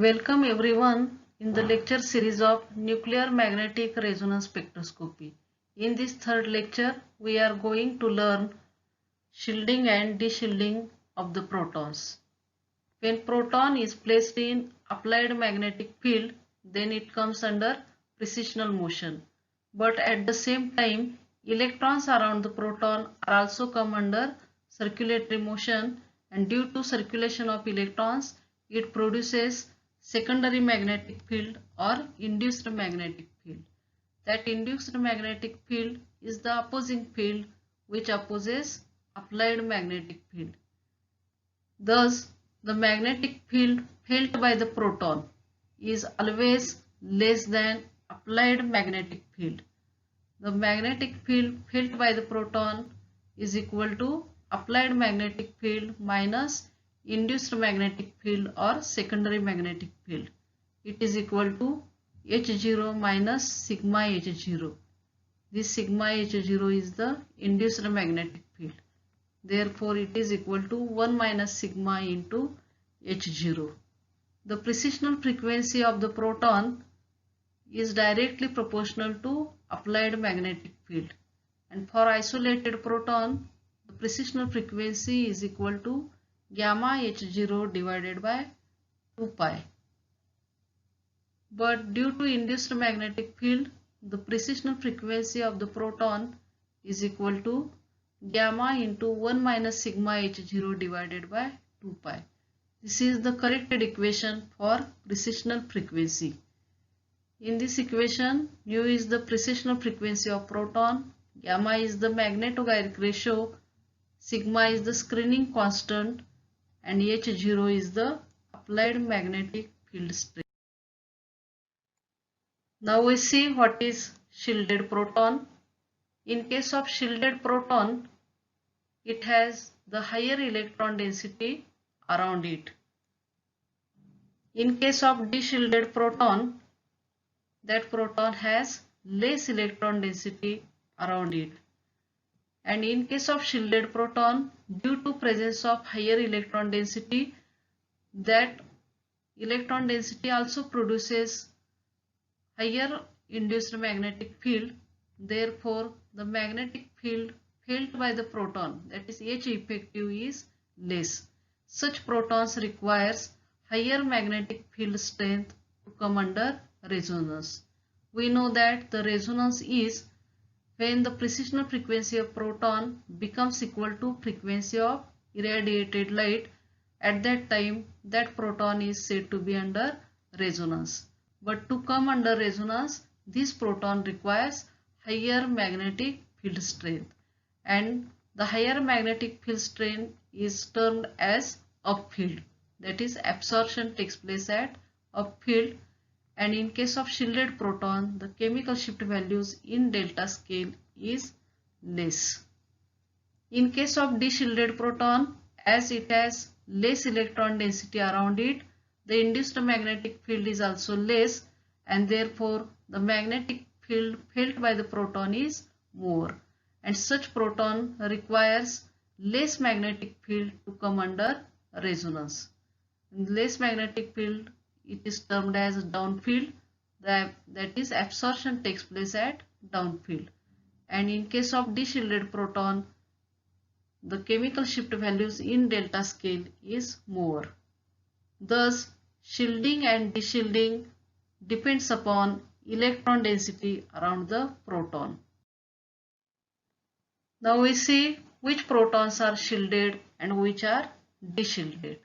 Welcome everyone in the lecture series of Nuclear Magnetic Resonance Spectroscopy. In this third lecture, we are going to learn shielding and deshielding of the protons. When proton is placed in applied magnetic field, then it comes under precessional motion. But at the same time, electrons around the proton are also come under circulatory motion, and due to circulation of electrons, it produces secondary magnetic field or induced magnetic field. That induced magnetic field is the opposing field which opposes applied magnetic field. Thus, the magnetic field felt by the proton is always less than applied magnetic field. The magnetic field felt by the proton is equal to applied magnetic field minus induced magnetic field or secondary magnetic field. It is equal to H0 minus sigma H0. This sigma H0 is the induced magnetic field. Therefore, it is equal to 1 minus sigma into H0. The precessional frequency of the proton is directly proportional to applied magnetic field, and for isolated proton the precessional frequency is equal to gamma H0 divided by 2 pi. But due to induced magnetic field, the precessional frequency of the proton is equal to gamma into 1 minus sigma H0 divided by 2 pi. This is the corrected equation for precessional frequency. In this equation, nu is the precessional frequency of proton, gamma is the magneto-gyric ratio, sigma is the screening constant, and H0 is the applied magnetic field strength. Now we see what is shielded proton. In case of shielded proton, it has the higher electron density around it. In case of deshielded proton, that proton has less electron density around it. And in case of shielded proton, due to presence of higher electron density, that electron density also produces higher induced magnetic field. Therefore, the magnetic field felt by the proton, that is H effective, is less. Such protons requires higher magnetic field strength to come under resonance. We know that the resonance is when the precessional frequency of proton becomes equal to frequency of irradiated light. At that time, that proton is said to be under resonance. But to come under resonance, this proton requires higher magnetic field strength, and the higher magnetic field strength is termed as upfield. That is, absorption takes place at upfield, and in case of shielded proton, the chemical shift values in delta scale is less. In case of deshielded proton, as it has less electron density around it, the induced magnetic field is also less, and therefore the magnetic field felt by the proton is more, and such proton requires less magnetic field to come under resonance. In less magnetic field, it is termed as downfield, that is, absorption takes place at downfield. And in case of deshielded proton, the chemical shift values in delta scale is more. Thus, shielding and deshielding depends upon electron density around the proton. Now we see which protons are shielded and which are deshielded.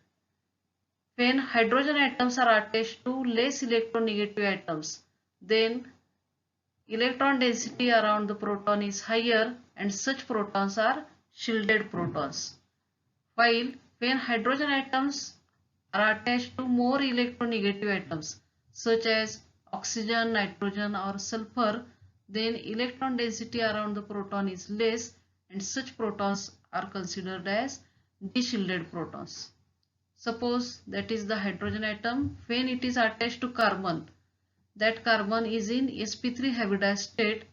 When hydrogen atoms are attached to less electronegative atoms, then electron density around the proton is higher, and such protons are shielded protons. While when hydrogen atoms are attached to more electronegative atoms such as oxygen, nitrogen or sulfur, then electron density around the proton is less, and such protons are considered as deshielded protons. Suppose that is the hydrogen atom, when it is attached to carbon, that carbon is in sp3 hybridized state.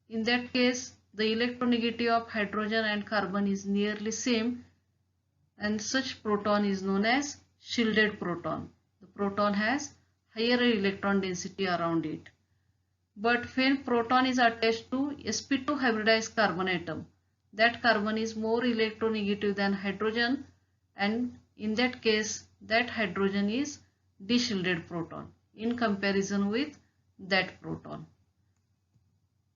In that case, the electronegativity of hydrogen and carbon is nearly same, and such proton is known as shielded proton. The proton has higher electron density around it. But when proton is attached to sp2 hybridized carbon atom, that carbon is more electronegative than hydrogen, and in that case that hydrogen is de-shielded proton in comparison with that proton.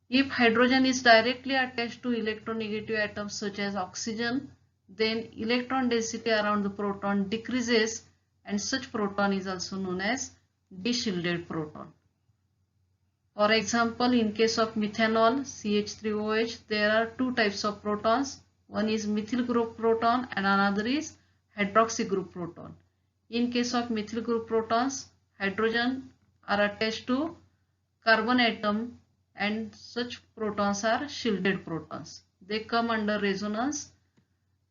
If hydrogen is directly attached to electronegative atoms such as oxygen, then electron density around the proton decreases, and such proton is also known as de-shielded proton. For example, in case of methanol CH3OH, there are two types of protons. One is methyl group proton and another is hydroxy group proton. In case of methyl group protons, hydrogen are attached to carbon atom, and such protons are shielded protons. They come under resonance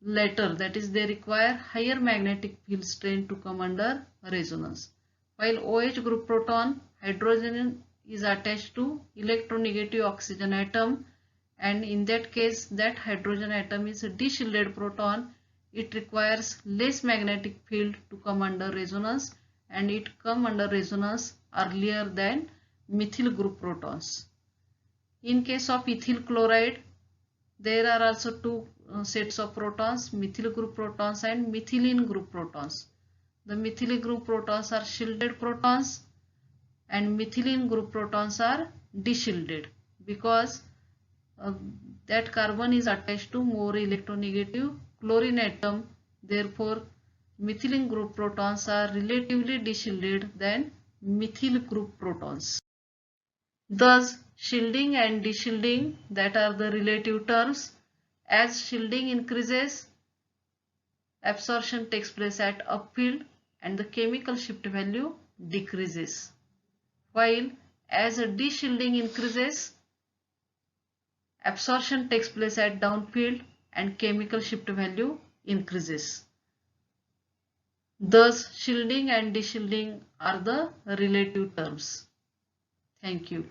later, that is, they require higher magnetic field strength to come under resonance. While OH group proton, hydrogen is attached to electronegative oxygen atom, and in that case that hydrogen atom is a de-shielded proton. It requires less magnetic field to come under resonance, and it come under resonance earlier than methyl group protons. In case of ethyl chloride, there are also two sets of protons, methyl group protons and methylene group protons. The methylene group protons are shielded protons and methylene group protons are de-shielded because that carbon is attached to more electronegative chlorine atom. Therefore, methylene group protons are relatively de-shielded than methyl group protons. Thus, shielding and de-shielding, that are the relative terms. As shielding increases, absorption takes place at upfield and the chemical shift value decreases. While as a de-shielding increases, absorption takes place at downfield and chemical shift value increases. Thus, shielding and de-shielding are the relative terms. Thank you.